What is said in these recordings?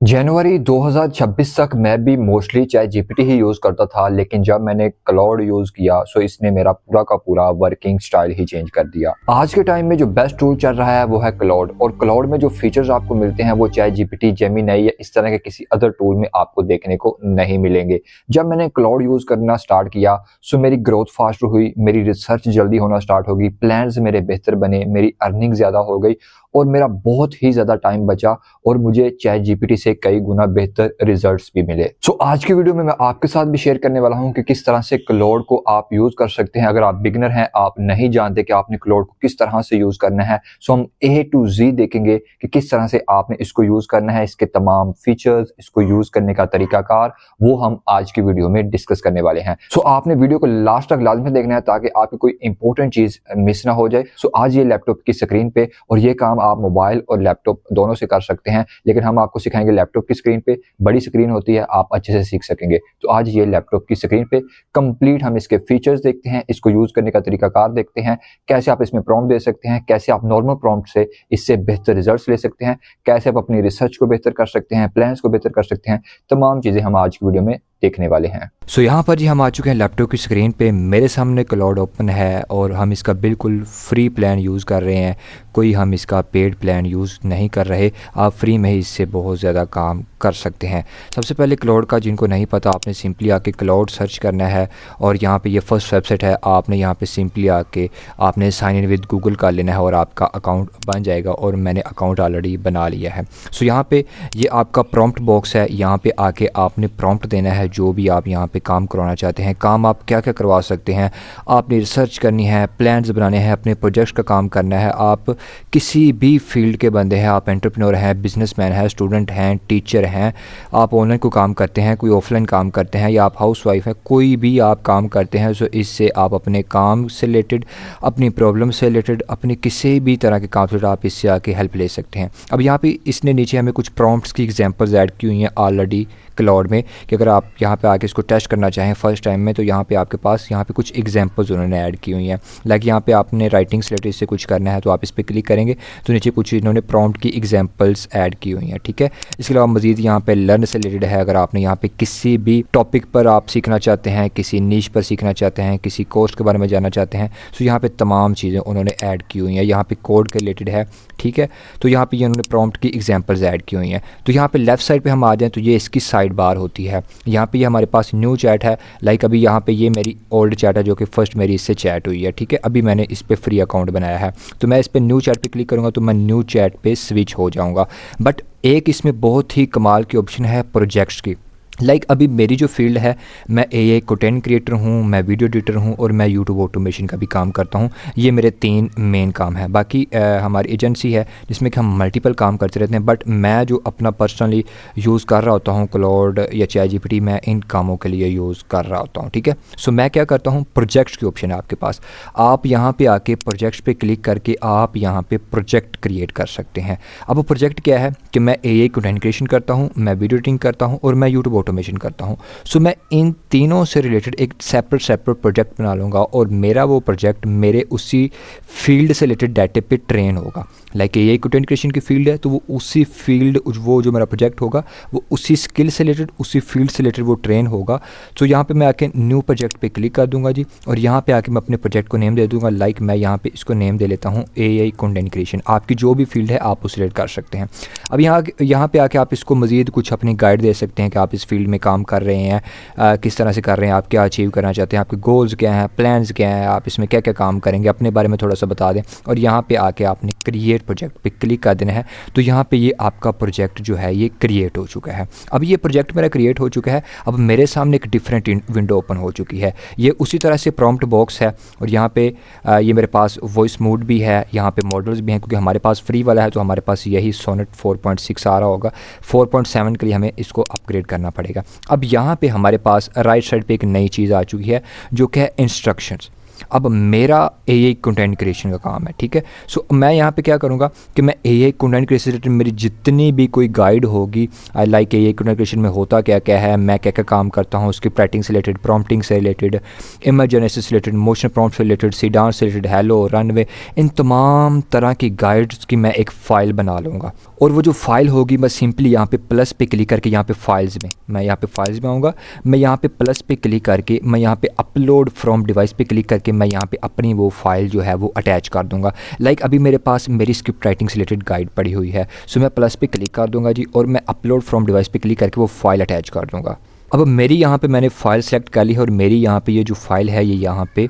जनवरी 2026 तक मैं भी मोस्टली चैट जीपीटी ही यूज़ करता था, लेकिन जब मैंने क्लाउड यूज़ किया सो इसने मेरा पूरा का पूरा वर्किंग स्टाइल ही चेंज कर दिया। आज के टाइम में जो बेस्ट टूल चल रहा है वो है क्लाउड, और क्लाउड में जो फीचर्स आपको मिलते हैं वो चैट जीपीटी, जेमिनी या इस तरह के किसी अदर टूल में आपको देखने को नहीं मिलेंगे। जब मैंने क्लाउड यूज़ करना स्टार्ट किया सो मेरी ग्रोथ फास्ट हुई, मेरी रिसर्च जल्दी होना स्टार्ट होगी, प्लान्स मेरे बेहतर बने, मेरी अर्निंग ज़्यादा हो गई और मेरा बहुत ही ज़्यादा टाइम बचा और मुझे चैट जीपीटी से कई गुना बेहतर रिजल्ट्स भी मिले। सो आज की वीडियो में मैं आपके साथ भी शेयर करने वाला हूं कि किस तरह से क्लाउड को आप यूज कर सकते हैं। अगर आप बिगिनर हैं, आप नहीं जानते कि आपने क्लाउड को किस तरह से यूज करना है, सो हम ए टू जी देखेंगे कि किस तरह से आपने इसको यूज करना है, इसके तमाम फीचर्स, इसको यूज करने का तरीकाकार, वो हम आज की वीडियो में डिस्कस करने वाले हैं। सो आपने वीडियो को लास्ट तक लाजमी देखना है ताकि आपकी कोई इंपॉर्टेंट चीज मिस ना हो जाए। सो आज ये लैपटॉप की स्क्रीन पे, और ये काम आप मोबाइल और लैपटॉप दोनों से कर सकते हैं, लेकिन हम आपको सिखाएंगे लैपटॉप की स्क्रीन पे। बड़ी स्क्रीन होती है, आप अच्छे से सीख सकेंगे। तो आज ये लैपटॉप की स्क्रीन पे कंप्लीट हम इसके फीचर्स देखते हैं, इसको यूज करने का तरीकाकार देखते हैं, कैसे आप इसमें प्रॉम्प्ट दे सकते हैं, कैसे आप नॉर्मल प्रॉम्प्ट से इससे बेहतर रिजल्ट्स ले सकते हैं, कैसे आप अपनी रिसर्च को बेहतर कर सकते हैं, प्लान्स को बेहतर कर सकते हैं। तमाम चीजें हम आज की वीडियो में देखने वाले हैं। सो यहाँ पर जी हम आ चुके हैं लैपटॉप की स्क्रीन पे। मेरे सामने क्लाउड ओपन है और हम इसका बिल्कुल फ्री प्लान यूज़ कर रहे हैं, कोई हम इसका पेड प्लान यूज़ नहीं कर रहे। आप फ्री में ही इससे बहुत ज़्यादा काम कर सकते हैं। सबसे पहले क्लाउड का जिनको नहीं पता, आपने सिंपली आके क्लाउड सर्च करना है और यहाँ पे ये फर्स्ट वेबसाइट है। आपने यहाँ पे सिंपली आके आपने साइन इन विद गूगल कर लेना है और आपका अकाउंट बन जाएगा, और मैंने अकाउंट ऑलरेडी बना लिया है। सो यहाँ पे ये आपका प्रॉम्प्ट बॉक्स है, यहाँ पे आके आपने प्रॉम्प्ट देना है जो भी आप यहाँ पे काम करवाना चाहते हैं। काम आप क्या क्या करवा सकते हैं, आपने रिसर्च करनी है, प्लान्स बनाने हैं, अपने प्रोजेक्ट्स का काम करना है। आप किसी भी फील्ड के बंदे हैं, आप एंटरप्रेन्योर हैं, बिजनेसमैन हैं, स्टूडेंट हैं, टीचर हैं, आप ऑनलाइन को काम करते हैं, कोई ऑफलाइन काम करते हैं, या आप हाउसवाइफ हैं, कोई भी आप काम करते हैं। सो इससे आप अपने काम से रिलेटेड, अपनी प्रॉब्लम से रिलेटेड, अपने किसी भी तरह के काम से रिलेटेड आप इससे आके हेल्प ले सकते हैं। अब यहाँ पे इसने नीचे हमें कुछ प्रॉम्प्ट्स की एग्जांपल्स ऐड की हुई हैं ऑलरेडी क्लाउड में, कि अगर आप यहाँ पे आके इसको टेस्ट करना चाहें फर्स्ट टाइम में, तो यहाँ पे आपके पास यहाँ पे कुछ एग्जांपल्स उन्होंने ऐड की हुई हैं। लाइक यहाँ पे आपने राइटिंग से रिलेटेड इससे कुछ करना है तो आप इस पर क्लिक करेंगे तो नीचे कुछ इन्होंने प्रॉम्प्ट की एग्जांपल्स ऐड की हुई हैं। ठीक है, इसके अलावा मजीद यहाँ पे लर्न से रिलेटेड है। अगर आपने यहाँ पे किसी भी टॉपिक पर आप सीखना चाहते हैं, किसी नीश पर सीखना चाहते हैं, किसी कोर्स के बारे में जानना चाहते हैं, तो यहाँ पे तमाम चीज़ें उन्होंने ऐड की हुई हैं। यहाँ पे कोड के रिलेटेड है, ठीक है, तो यहाँ पे ये उन्होंने प्रॉम्प्ट की एग्जांपल्स ऐड की हुई हैं। तो यहाँ पे लेफ्ट साइड पे हम आ जाएं तो ये इसकी साइड बार होती है। यहाँ पे ये हमारे पास न्यू चैट है। लाइक अभी यहाँ पे ये मेरी ओल्ड चैट है जो कि फर्स्ट मेरी इससे चैट हुई है। ठीक है, अभी मैंने इस पर फ्री अकाउंट बनाया है, तो मैं इस पर न्यू चैट पे क्लिक करूँगा तो मैं न्यू चैट पे स्विच हो जाऊँगा। बट एक इसमें बहुत ही कमाल की ऑप्शन है प्रोजेक्ट्स की। लाइक अभी मेरी जो फील्ड है, मैं एआई कंटेंट क्रिएटर हूँ, मैं वीडियो एडिटर हूँ और मैं यूट्यूब ऑटोमेशन का भी काम करता हूँ। ये मेरे 3 मेन काम हैं। बाकी हमारी एजेंसी है जिसमें कि हम मल्टीपल काम करते रहते हैं, बट मैं जो अपना पर्सनली यूज़ कर रहा होता हूँ क्लाउड या चैट जीपीटी, मैं इन कामों के लिए यूज़ कर रहा होता हूँ। ठीक है, सो मैं क्या करता हूँ, प्रोजेक्ट्स की ऑप्शन है आपके पास। आप यहाँ पर आके प्रोजेक्ट्स पर क्लिक करके आप यहाँ पर प्रोजेक्ट क्रिएट कर सकते हैं। अब वो प्रोजेक्ट क्या है कि मैं एआई कंटेंट क्रिएशन करता हूँ, मैं वीडियो एडिटिंग करता हूँ और मैं यूट्यूब ऑटोमेशन करता हूँ। सो मैं इन तीनों से रिलेटेड एक सेपरेट प्रोजेक्ट बना लूँगा और मेरा वो प्रोजेक्ट मेरे उसी फील्ड से रिलेटेड डाटे पे ट्रेन होगा। लाइक ये कंटेंट क्रिएशन की फील्ड है तो वो उसी फील्ड, वो जो मेरा प्रोजेक्ट होगा वो उसी स्किल से रिलेटेड, उसी फील्ड से रिलेटेड वो ट्रेन होगा। तो यहाँ पे मैं आके न्यू प्रोजेक्ट पे क्लिक कर दूंगा जी, और यहाँ पे आके मैं अपने प्रोजेक्ट को नेम दे दूंगा। लाइक मैं यहाँ पे इसको नेम दे लेता हूँ एआई कंटेंट क्रिएशन। आपकी जो भी फील्ड है आप उस रिलेट कर सकते हैं। अब यहाँ पे आके आप इसको मज़ीद कुछ अपनी गाइड दे सकते हैं कि आप इस फील्ड में काम कर रहे हैं, किस तरह से कर रहे हैं, आप क्या अचीव करना चाहते हैं, आपके गोल्स क्या हैं, प्लान्स क्या हैं, आप इसमें क्या क्या काम करेंगे, अपने बारे में थोड़ा सा बता दें। और यहाँ पे आके आपने क्रिएट प्रोजेक्ट पे क्लिक कर देना है। तो यहाँ पे ये आपका प्रोजेक्ट जो है ये क्रिएट हो चुका है। अब ये प्रोजेक्ट मेरा क्रिएट हो चुका है। अब मेरे सामने एक डिफरेंट विंडो ओपन हो चुकी है। ये उसी तरह से प्रॉम्प्ट बॉक्स है, और यहाँ पे ये मेरे पास वॉइस मोड भी है, यहाँ पे मॉडल्स भी हैं, क्योंकि हमारे पास फ्री वाला है तो हमारे पास यही सोनेट 4.6 आ रहा होगा। 4.7 के लिए हमें इसको अपग्रेड करना पड़ेगा। अब यहाँ पे हमारे पास राइट साइड पे एक नई चीज़ आ चुकी है जो कि है इंस्ट्रक्शंस। अब मेरा एआई कंटेंट क्रिएशन का काम है, ठीक है। सो मैं यहाँ पे क्या करूँगा कि मैं एआई कंटेंट क्रिएशन से रिलेटेड मेरी जितनी भी कोई गाइड होगी, I like AI content creation में होता क्या क्या है, मैं क्या क्या काम करता हूँ, स्क्रिप्ट राइटिंग से रिलेटेड, प्रॉम्प्टिंग से रिलेटेड, इमेज जेनेसिस से रिलेटेड, मोशन प्रॉम्प्ट से रिलेटेड, सीडांस से रिलेटेड, हेलो, रनवे, इन तमाम तरह की गाइड्स की मैं एक फ़ाइल बना लूँगा। और वो जो फाइल होगी मैं सिंपली यहाँ पे प्लस पे क्लिक करके यहाँ पे फाइल्स में, मैं यहाँ पे फाइल्स में आऊँगा, मैं यहाँ पे प्लस पे क्लिक करके मैं यहाँ पे अपलोड फ्रॉम डिवाइस पे क्लिक करके मैं यहाँ पे अपनी वो फाइल जो है वो अटैच कर दूँगा। लाइक अभी मेरे पास मेरी स्क्रिप्ट राइटिंग से रिलेटेड गाइड पड़ी हुई है, सो मैं प्लस पे क्लिक कर दूँगा जी, और मैं अपलोड फ्रॉम डिवाइस पे क्लिक करके वो फाइल अटैच कर दूँगा। अब मेरी यहाँ पे मैंने फ़ाइल सेलेक्ट कर ली है और मेरी यहाँ पे ये जो फाइल है ये यहाँ पे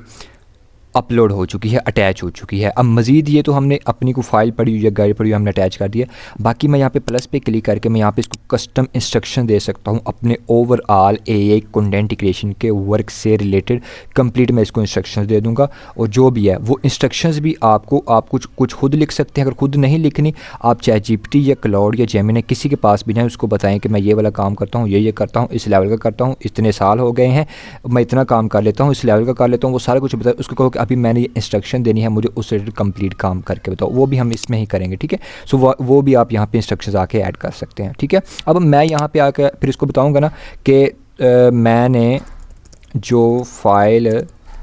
अपलोड हो चुकी है, अटैच हो चुकी है। अब मज़ीद ये तो हमने अपनी को फाइल पड़ी हुई है, गाइड पड़ी हुई है, हमने अटैच कर दिया। बाकी मैं यहाँ पे प्लस पे क्लिक करके मैं यहाँ पे इसको कस्टम इंस्ट्रक्शन दे सकता हूँ अपने ओवरऑल एआई कंटेंट क्रिएशन के वर्क से रिलेटेड कंप्लीट मैं इसको इंस्ट्रक्शंस दे दूँगा। और जो भी है वो इंस्ट्रक्शंस भी आप कुछ खुद लिख सकते हैं। अगर खुद नहीं लिखनी, आप चाहे जीपीटी या क्लाउड या जेमिनी किसी के पास भी जाएँ, उसको बताएं कि मैं ये वाला काम करता हूँ, ये करता हूँ, इस लेवल का करता हूँ, इतने साल हो गए हैं, मैं इतना काम कर लेता हूँ, इस लेवल का कर लेता हूँ, वो सारा कुछ बताए। उसको कहो कि अभी मैंने ये इंस्ट्रक्शन देनी है, मुझे उस रिलेटेड कंप्लीट काम करके बताओ, वो भी हम इसमें ही करेंगे, ठीक है। सो वो भी आप यहाँ पे इंस्ट्रक्शंस आके ऐड कर सकते हैं, ठीक है। अब मैं यहाँ पे आके फिर इसको बताऊँगा ना कि मैंने जो फाइल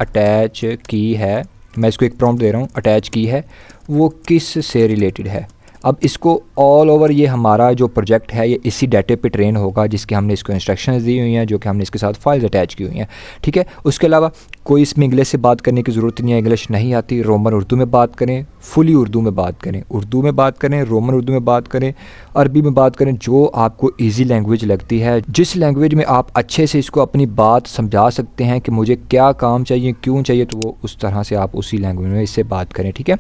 अटैच की है, मैं इसको एक प्रॉम्प्ट दे रहा हूँ, अटैच की है, वो किस से रिलेटेड है। अब इसको ऑल ओवर ये हमारा जो प्रोजेक्ट है ये इसी डाटे पे ट्रेन होगा जिसके हमने इसको इंस्ट्रक्शंस दी हुई हैं, जो कि हमने इसके साथ फाइल्स अटैच की हुई हैं, ठीक है। उसके अलावा कोई इसमें इंग्लिश से बात करने की ज़रूरत नहीं है, इंग्लिश नहीं आती, रोमन उर्दू में बात करें, फुली उर्दू में बात करें, उर्दू में बात करें, रोमन उर्दू में बात करें, अरबी में बात करें, जो आपको ईजी लैंग्वेज लगती है, जिस लैंग्वेज में आप अच्छे से इसको अपनी बात समझा सकते हैं कि मुझे क्या काम चाहिए, क्यों चाहिए, तो वो उस तरह से आप उसी लैंग्वेज में इससे बात करें, ठीक है।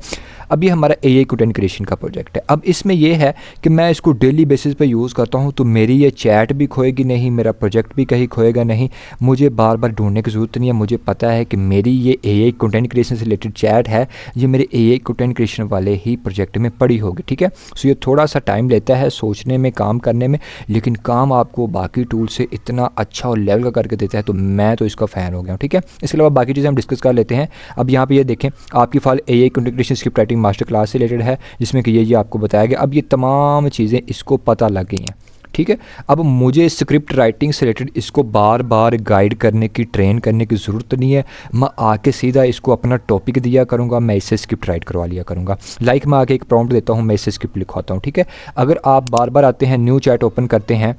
अब ये हमारा एआई कंटेंट क्रिएशन का प्रोजेक्ट है। अब इसमें यह है कि मैं इसको डेली बेसिस पे यूज़ करता हूँ, तो मेरी ये चैट भी खोएगी नहीं, मेरा प्रोजेक्ट भी कहीं खोएगा नहीं, मुझे बार बार ढूंढने की ज़रूरत नहीं है। मुझे पता है कि मेरी ये एआई कंटेंट क्रिएशन से रिलेटेड चैट है, ये मेरे एआई कंटेंट क्रिएशन वाले ही प्रोजेक्ट में पड़ी होगी, ठीक है। सो ये थोड़ा सा टाइम लेता है सोचने में, काम करने में, लेकिन काम आपको बाकी टूल से इतना अच्छा और लेवल का करके देता है, तो मैं तो इसका फ़ैन हो गया हूँ, ठीक है। इसके अलावा बाकी चीज़ें हम डिस्कस कर लेते हैं। अब यहाँ पे ये देखें, आपकी file AI content creation script writing master class से रिलेटेड है, जिसमें कि ये आपको बताया गया। अब ये तमाम चीज़ें इसको पता लग गई हैं, ठीक है। अब मुझे स्क्रिप्ट राइटिंग से रिलेटेड इसको बार बार गाइड करने की, ट्रेन करने की ज़रूरत नहीं है। मैं आके सीधा इसको अपना टॉपिक दिया करूँगा, मैं इससे स्क्रिप्ट राइट करवा लिया करूँगा। लाइक मैं आके एक प्रॉम्प्ट देता हूँ, मैं इससे स्क्रिप्ट लिखवाता हूँ, ठीक है। अगर आप बार बार आते हैं, न्यू चैट ओपन करते हैं,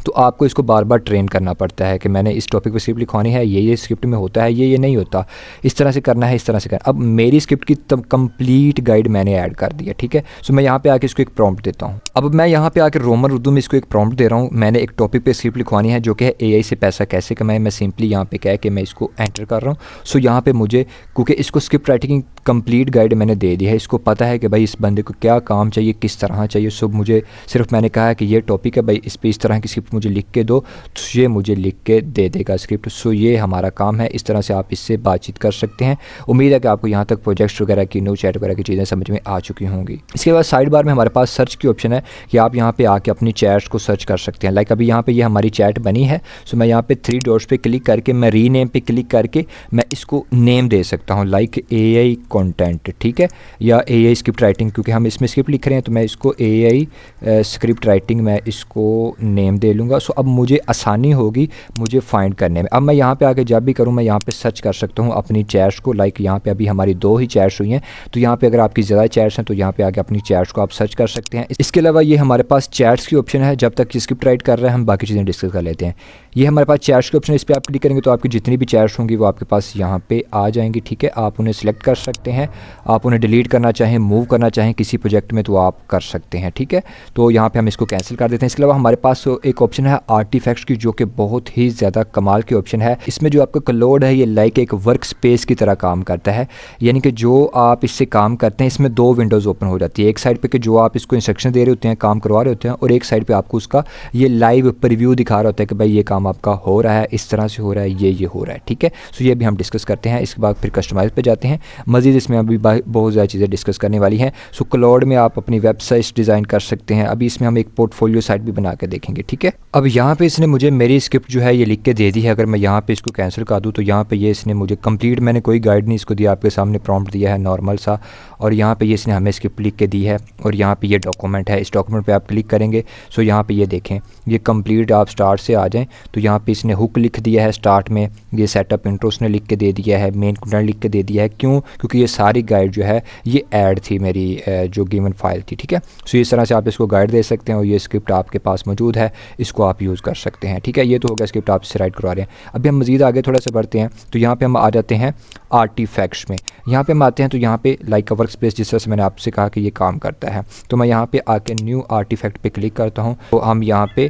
तो आपको इसको बार बार ट्रेन करना पड़ता है कि मैंने इस टॉपिक पे स्क्रिप्ट लिखवानी है, ये स्क्रिप्ट में होता है, ये नहीं होता, इस तरह से करना है, इस तरह से करना। अब मेरी स्क्रिप्ट की कंप्लीट गाइड मैंने ऐड कर दी है, ठीक है। सो मैं यहाँ पे आके इसको एक प्रॉम्प्ट देता हूँ। अब मैं यहाँ पे आके रोमन उर्दू में इसको एक प्रॉम्प्ट दे रहा हूँ। मैंने एक टॉपिक पे स्क्रिप्ट लिखवानी है जो कि है एआई से पैसा कैसे कमाएं। मैं सिंपली यहाँ पे कह के मैं इसको एंटर कर रहा हूँ। सो यहाँ पे मुझे, क्योंकि इसको स्क्रिप्ट राइटिंग की कंप्लीट गाइड मैंने दे दी है, इसको पता है कि भाई इस बंदे को क्या काम चाहिए, किस तरह चाहिए। सो मुझे सिर्फ मैंने कहा है कि ये टॉपिक है भाई, इस पर इस तरह की स्क्रिप्ट मुझे लिख के दो, तो ये मुझे लिख के दे देगा स्क्रिप्ट। सो ये हमारा काम है। इस तरह से आप इससे बातचीत कर सकते हैं। उम्मीद है कि आपको यहाँ तक प्रोजेक्ट्स वगैरह की, न्यू चैट वगैरह की चीज़ें समझ में आ चुकी होंगी। इसके बाद साइड बार में हमारे पास सर्च की ऑप्शन है कि आप यहाँ पे आके अपनी चैट्स को सर्च कर सकते हैं। लाइक अभी यहाँ पे ये हमारी चैट बनी है, सो मैं यहाँ पे 3 डॉट्स पे क्लिक करके मैं रीनेम पे क्लिक करके मैं इसको नेम दे सकता हूँ, लाइक एआई कंटेंट, ठीक है, या एआई स्क्रिप्ट राइटिंग, क्योंकि हम इसमें स्क्रिप्ट लिख रहे हैं, तो मैं इसको एआई स्क्रिप्ट राइटिंग मैं इसको नेम दे लूँगा। सो अब मुझे आसानी होगी मुझे फाइंड करने में। अब मैं यहाँ पे आके जब भी करूँ, मैं यहाँ पे सर्च कर सकता हूँ अपनी चैट्स को। लाइक यहाँ पे अभी हमारी 2 ही चैट्स हुई हैं, तो यहाँ पे अगर आपकी ज़्यादा चैट्स हैं तो यहाँ पे आके अपनी चैट्स को आप सर्च कर सकते हैं। इसके अलावा ये हमारे पास चैट्स की ऑप्शन है। जब तक स्क्रिप्ट राइट कर रहे हैं हम बाकी चीज़ें डिस्कस कर लेते हैं। ये हमारे पास चैट्स की ऑप्शन है, इस पर आप क्लिक करेंगे तो आपकी जितनी भी चैट्स होंगी वो आपके पास यहाँ पे आ जाएंगी, ठीक है। आप उन्हें सिलेक्ट कर सकते हैं, आप उन्हें डिलीट करना चाहें, मूव करना चाहें किसी प्रोजेक्ट में तो आप कर सकते हैं, ठीक है। तो यहाँ पे हम इसको कैंसिल कर देते हैं। इसके अलावा हमारे पास एक ऑप्शन है आर्टिफैक्ट्स की, जो कि बहुत ही ज़्यादा कमाल की ऑप्शन है। इसमें जो आपका क्लाउड है ये लाइक एक वर्क स्पेस की तरह काम करता है, यानी कि जो आप इससे काम करते हैं इसमें 2 विंडोज़ ओपन हो जाती है। एक साइड पे कि जो आप इसको इंस्ट्रक्शन दे रहे होते हैं, काम करवा रहे होते हैं, और एक साइड पे आपको उसका ये लाइव प्रीव्यू दिखा रहा होता है कि भाई ये काम आपका हो रहा है, इस तरह से हो रहा है, ये हो रहा है, ठीक है। सो ये भी हम डिस्कस करते हैं। इसके बाद फिर कस्टमाइज पे जाते हैं। मज़ीद इसमें अभी बहुत ज़्यादा चीज़ें डिस्कस करने वाली हैं। सो क्लाउड में आप अपनी वेबसाइट्स डिज़ाइन कर सकते हैं। अभी इसमें हम एक पोर्टफोलियो साइट भी बना के देखेंगे, ठीक है। अब यहाँ पे इसने मुझे मेरी स्क्रिप्ट जो है ये लिख के दे दी है। अगर मैं यहाँ पे इसको कैंसिल कर दूँ तो यहाँ पे ये इसने मुझे कंप्लीट, मैंने कोई गाइड नहीं इसको दिया, आपके सामने प्रॉम्प्ट दिया है नॉर्मल सा, और यहाँ पे ये इसने हमें स्क्रिप्ट लिख के दी है। और यहाँ पे ये डॉक्यूमेंट है, इस डॉक्यूमेंट पे आप क्लिक करेंगे सो यहाँ पे ये देखें ये कंप्लीट, आप स्टार्ट से आ जाएं तो यहाँ पे इसने हुक लिख दिया है स्टार्ट में, ये सेटअप इंट्रो उसने लिख के दे दिया है, मेन कंटेंट लिख के दे दिया है। क्यों? क्योंकि ये सारी गाइड जो है ये ऐड थी मेरी जो गिवन फाइल थी, ठीक है। सो इस तरह से आप इसको गाइड दे सकते हैं और ये स्क्रिप्ट आपके पास मौजूद है, इसको आप यूज़ कर सकते हैं, ठीक है। ये तो हो गया स्क्रिप्ट आप इससे राइट करवा रहे हैं। अभी हम मज़ीद आगे थोड़ा सा बढ़ते हैं तो यहाँ पे हम आ जाते हैं आर्टिफैक्ट्स में। यहाँ पे हम आते हैं तो यहाँ पे लाइक वर्क स्पेस, जिस तरह से मैंने आपसे कहा कि ये काम करता है, तो मैं यहाँ पे आके न्यू आर्टिफैक्ट पे क्लिक करता हूँ। तो हम यहाँ पे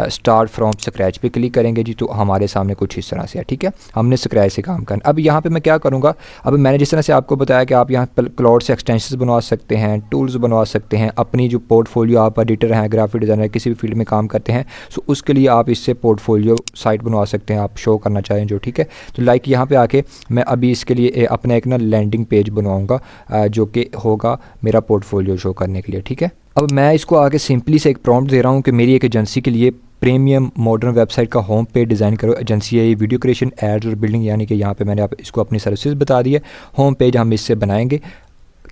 स्टार्ट फ्रॉम स्क्रैच पे क्लिक करेंगे जी, तो हमारे सामने कुछ इस तरह से है, ठीक है। हमने स्क्रैच से काम करना। अब यहाँ पे मैं क्या करूँगा, अब मैंने जिस तरह से आपको बताया कि आप यहाँ क्लाउड से एक्सटेंशंस बनवा सकते हैं, टूल्स बनवा सकते हैं, अपनी जो पोर्टफोलियो, आप एडिटर हैं, ग्राफिक डिज़ाइनर, किसी भी फील्ड में काम करते हैं, सो उसके लिए आप इससे पोर्टफोलियो साइट बनवा सकते हैं, आप शो करना चाहें जो, ठीक है। तो लाइक यहाँ पे आके मैं अभी इसके लिए अपना एक ना लैंडिंग पेज बनवाऊँगा जो कि होगा मेरा पोर्टफोलियो शो करने के लिए, ठीक है। अब मैं इसको आके सिंपली से एक प्रॉम्प्ट दे रहा हूँ कि मेरी एक एजेंसी के लिए प्रीमियम मॉडर्न वेबसाइट का होम पेज डिज़ाइन करो। एजेंसी है ये वीडियो क्रिएशन, एड्स और बिल्डिंग, यानी कि यहाँ पे मैंने इसको अपनी सर्विसेज बता दी है। होम पेज हम इससे बनाएंगे,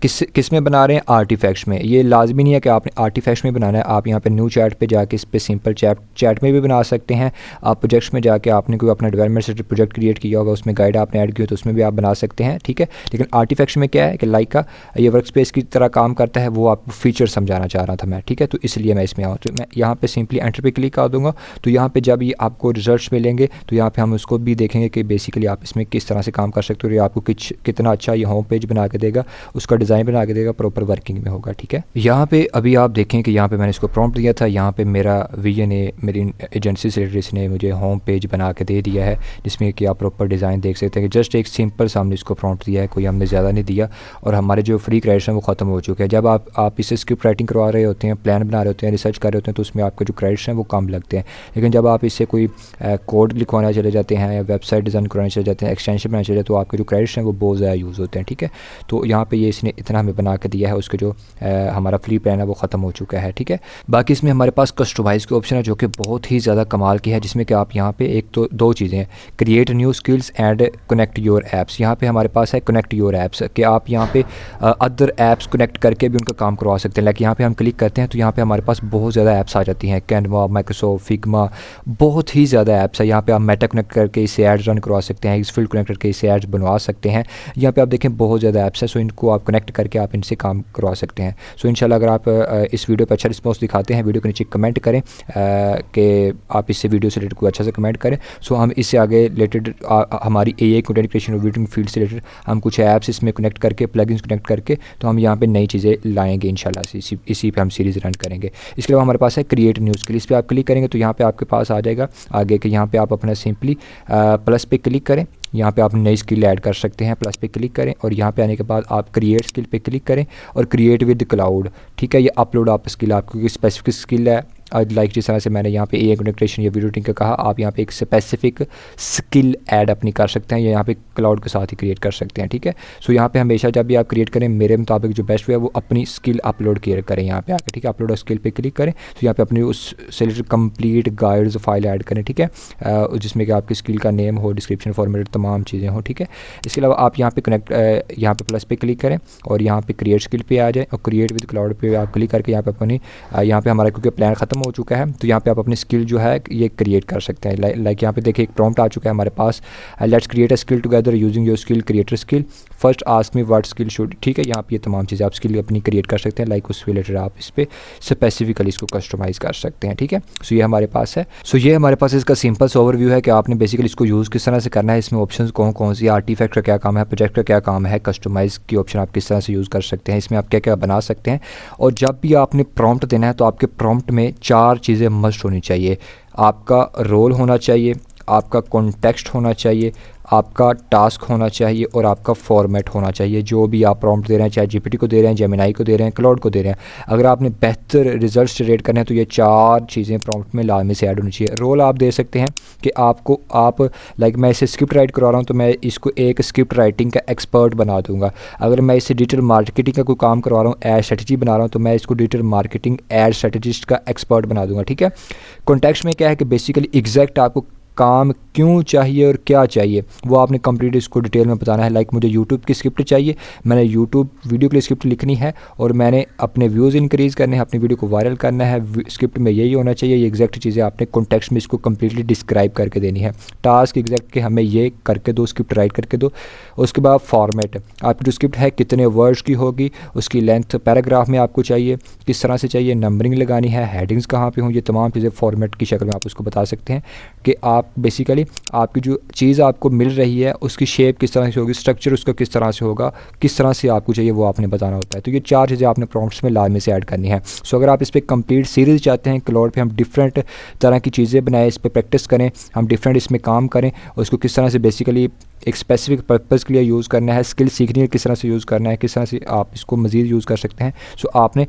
किस में बना रहे हैं, आर्टिफैक्ट्स में। ये लाजमी नहीं है कि आपने आर्टिफैक्ट्स में बनाना है, आप यहाँ पे न्यू चैट पे जाके इस पे सिंपल चैट में भी बना सकते हैं। आप प्रोजेक्ट्स में जाके आपने कोई अपना डेवलपमेंट से प्रोजेक्ट क्रिएट किया होगा, उसमें गाइड आपने ऐड की हो तो उसमें भी आप बना सकते हैं, ठीक है। लेकिन आर्टिफैक्ट्स में क्या है कि लाइक का ये वर्क स्पेस की तरह काम करता है, वो आपको फीचर समझाना चाह रहा था मैं, ठीक है। तो इसलिए मैं इसमें आऊँ, तो मैं यहाँ पर सिंपली एंटर पे क्लिक कर दूँगा। तो यहाँ पर जब ये आपको रिजल्ट मिलेंगे तो यहाँ पर हम उसको भी देखेंगे कि बेसिकली आप इसमें किस तरह से काम कर सकते हो, और ये आपको कितना अच्छा ये होम पेज बना के देगा, उसका डिज़ाइन बना के देगा, प्रॉपर वर्किंग में होगा, ठीक है। यहाँ पे अभी आप देखें कि यहाँ पे मैंने इसको प्रॉम्प्ट दिया था, यहाँ पे मेरा विजन है, मेरी एजेंसी से इसने मुझे होम पेज बना के दे दिया है, जिसमें कि आप प्रॉपर डिज़ाइन देख सकते हैं कि जस्ट एक सिंपल सा हमने इसको प्रॉम्प्ट दिया है, कोई हमने ज़्यादा नहीं दिया। और हमारे जो फ्री क्रेडिट्स हैं वो ख़त्म हो चुके हैं। जब आप इसे स्क्रिप्ट राइटिंग करवा रहे होते हैं, प्लान बना रहे होते हैं, रिसर्च कर रहे होते हैं, तो उसमें आपके जो क्रेडिट्स हैं वो कम लगते हैं। लेकिन जब आप इससे कोई कोड लिखवाना चले जाते हैं या वेबसाइट डिज़ाइन करवाने चले जाते हैं, एक्सटेंशन बनाने चले जाते हैं, तो आपके जो क्रेडिट्स हैं वो बहुत ज़्यादा यूज़ होते हैं, ठीक है। तो यहाँ पर ये इसने इतना हमें बना के दिया है, उसके जो हमारा फ्री प्लान है वो ख़त्म हो चुका है, ठीक है। बाकी इसमें हमारे पास कस्टमाइज़ के ऑप्शन है जो कि बहुत ही ज़्यादा कमाल की है, जिसमें कि आप यहाँ पे एक तो दो चीज़ें हैं, create new skills and connect your apps. यहाँ पे हमारे पास है कनेक्ट योर ऐप्स, कि आप यहाँ पे अदर ऐप्स कनेक्ट करके भी उनका काम करवा सकते हैं। लाइक यहाँ पे हम क्लिक करते हैं तो यहाँ पे हमारे पास बहुत ज़्यादा ऐप्स आ जाती हैं, कैनवा, माइक्रोसॉफ्ट, फिग्मा, बहुत ही ज़्यादा ऐप्स है। यहाँ पर आप मेटा कनेक्ट करके इससे एड्स रन करवा सकते हैं, एक्सफिल कनेक्ट करके इससे एड्स बनवा सकते हैं। यहाँ पर आप देखें बहुत ज़्यादा ऐप्स है, सो इनको आप कनेक्ट करके आप इनसे काम करवा सकते हैं। सो इंशाल्लाह अगर आप इस वीडियो पे अच्छा रिस्पॉन्स दिखाते हैं, वीडियो के नीचे कमेंट करें कि आप इससे वीडियो से रिलेटेड कोई अच्छा सा कमेंट करें। सो हम इससे आगे रिलेटेड हमारी एआई कंटेंट क्रिएशन और वीडियो फील्ड से रिलेटेड हम कुछ ऐप्स इसमें कनेक्ट करके, प्लगइन्स कनेक्ट करके, तो हम यहाँ पे नई चीज़ें लाएंगे इंशाल्लाह से, इसी पे हम सीरीज़ रन करेंगे। इसके अलावा हमारे पास है क्रिएट न्यू स्किल, इस पर आप क्लिक करेंगे तो यहाँ पे आपके पास आ जाएगा आगे कि यहाँ पे आप अपना सिंपली प्लस पे क्लिक करें, यहाँ पे आप नई स्किल ऐड कर सकते हैं, प्लस पे क्लिक करें और यहाँ पे आने के बाद आप क्रिएट स्किल पे क्लिक करें और क्रिएट विद क्लाउड, ठीक है। ये अपलोड आप स्किल, आपकी स्पेसिफिक स्किल है, लाइक जिस तरह से मैंने यहाँ पे एआई कंटेंट क्रिएशन या वीडियो एडिटिंग का कहा, आप यहाँ पे एक स्पेसिफिक स्किल ऐड अपनी कर सकते हैं या यहाँ पे क्लाउड के साथ ही क्रिएट कर सकते हैं, ठीक है। सो यहाँ पे हमेशा जब भी आप क्रिएट करें, मेरे मुताबिक जो बेस्ट वे है वो अपनी स्किल अपलोड करें यहाँ पे आके, ठीक है। अपलोड स्किल पे क्लिक करें तो यहाँ पे अपनी उस related complete guides file add करें, ठीक है, जिसमें कि आपकी स्किल का नेम हो, डिस्क्रिप्शन, फॉर्मेट, तमाम चीज़ें हो, ठीक है। इसके अलावा आप यहाँ पे कनेक्ट, यहाँ पे प्लस पे क्लिक करें और यहाँ पे क्रिएट स्किल पे आ जाए और क्रिएट विद क्लाउड पे आप क्लिक करके यहाँ पे अपनी, यहाँ पे हमारा क्योंकि प्लान ख़त्म हो चुका है तो यहाँ पे आप अपनी स्किल जो है ये क्रिएट कर सकते हैं। लाइक यहाँ पे देखिए एक प्रॉम्प्ट आ चुका है हमारे पास, let's create a skill together using your skill creator skill, first ask me what skill should, ठीक है। यहाँ पे ये तमाम चीज़ें आप स्किल अपनी क्रिएट कर सकते हैं, लाइक उस रिलेटेड आप इस पर स्पेसिफिकली इसको कस्टमाइज़ कर सकते हैं, ठीक है। सो ये हमारे पास है। सो ये हमारे पास इसका सिंपल सा ओवरव्यू है कि आपने बेसिकली इसको यूज़ किस तरह से करना है, इसमें ऑप्शन कौन कौन सी, आर्टिफैक्ट का क्या काम है, प्रोजेक्ट का क्या काम है, कस्टमाइज़ की ऑप्शन आप किस तरह से यूज़ कर सकते हैं, इसमें आप क्या क्या बना सकते हैं। और जब भी आपने प्रॉम्प्ट देना है तो आपके प्रॉम्प्ट में 4 चीज़ें मस्ट होनी चाहिए। आपका रोल होना चाहिए, आपका कॉन्टेक्स्ट होना चाहिए, आपका टास्क होना चाहिए और आपका फॉर्मेट होना चाहिए। जो भी आप प्रॉम्प्ट दे रहे हैं, चाहे जीपीटी को दे रहे हैं, जेमिनाई को दे रहे हैं, क्लाउड को दे रहे हैं, अगर आपने बेहतर रिजल्ट जनरेट करने हैं तो ये 4 चीज़ें प्रॉम्प्ट में लाजमी से ऐड होनी चाहिए। रोल आप दे सकते हैं कि आप लाइक मैं इसे स्क्रिप्ट राइट करवा रहा हूँ तो मैं इसको एक स्क्रिप्ट राइटिंग का एक्सपर्ट बना दूंगा। अगर मैं इसे डिजिटल मार्केटिंग का कोई काम करवा रहा हूँ, एड स्ट्रेटजी बना रहा हूँ, तो मैं इसको डिजिटल मार्केटिंग एड स्ट्रेटजिस्ट का एक्सपर्ट बना दूंगा। ठीक है, कॉन्टेक्स्ट में क्या है कि बेसिकली एग्जैक्ट आपको काम क्यों चाहिए और क्या चाहिए वो आपने कंप्लीट इसको डिटेल में बताना है। लाइक मुझे यूट्यूब की स्क्रिप्ट चाहिए, मैंने यूट्यूब वीडियो के लिए स्क्रिप्ट लिखनी है और मैंने अपने व्यूज़ इंक्रीज़ करने हैं, अपनी वीडियो को वायरल करना है, स्क्रिप्ट में यही होना चाहिए। ये एग्जैक्ट चीज़ें आपने कॉन्टेक्स्ट में इसको कम्प्लीटली डिस्क्राइब करके देनी है। टास्क एग्जैक्ट के हमें ये करके दो, स्क्रिप्ट राइट करके दो। उसके बाद फॉर्मेट, आपकी जो स्क्रिप्ट है कितने वर्ड्स की होगी, उसकी लेंथ पैराग्राफ में आपको चाहिए, किस तरह से चाहिए, नंबरिंग लगानी है, हेडिंग्स कहाँ पे हों, ये तमाम चीज़ें फॉर्मेट की शक्ल में आप उसको बता सकते हैं कि आप बेसिकली आपकी जो चीज़ आपको मिल रही है उसकी शेप किस तरह से होगी, स्ट्रक्चर उसका किस तरह से होगा, किस तरह से आपको चाहिए वो आपने बताना होता है। तो ये 4 चीज़ें आपने प्रॉम्प्ट्स में लाजमी से ऐड करनी है। सो अगर आप इस पर कंप्लीट सीरीज़ चाहते हैं, क्लाउड पे हम डिफरेंट तरह की चीज़ें बनाएं, इस पर प्रैक्टिस करें, हम डिफरेंट इसमें काम करें, उसको किस तरह से बेसिकली एक स्पेसिफिक पर्पज़ के लिए यूज़ करना है, स्किल सीखनी है किस तरह से यूज़ करना है, किस तरह से आप इसको मज़ीद यूज़ कर सकते हैं। सो आपने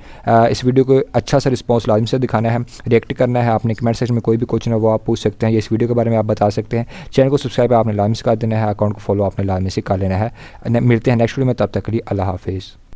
इस वीडियो को अच्छा सा रिस्पॉन्स लाजमी से दिखाना है, रिएक्ट करना है। आपने कमेंट सेक्शन में कोई भी क्वेश्चन है वो आप पूछ सकते हैं, या इस वीडियो के बारे में आप बता सकते हैं। चैनल को सब्सक्राइब आपने लाजमी से कर देना है, अकाउंट को फॉलो आपने लाजमी से कर लेना है। मिलते हैं नेक्स्ट वीडियो में, तब तक के लिए अल्लाह हाफिज़।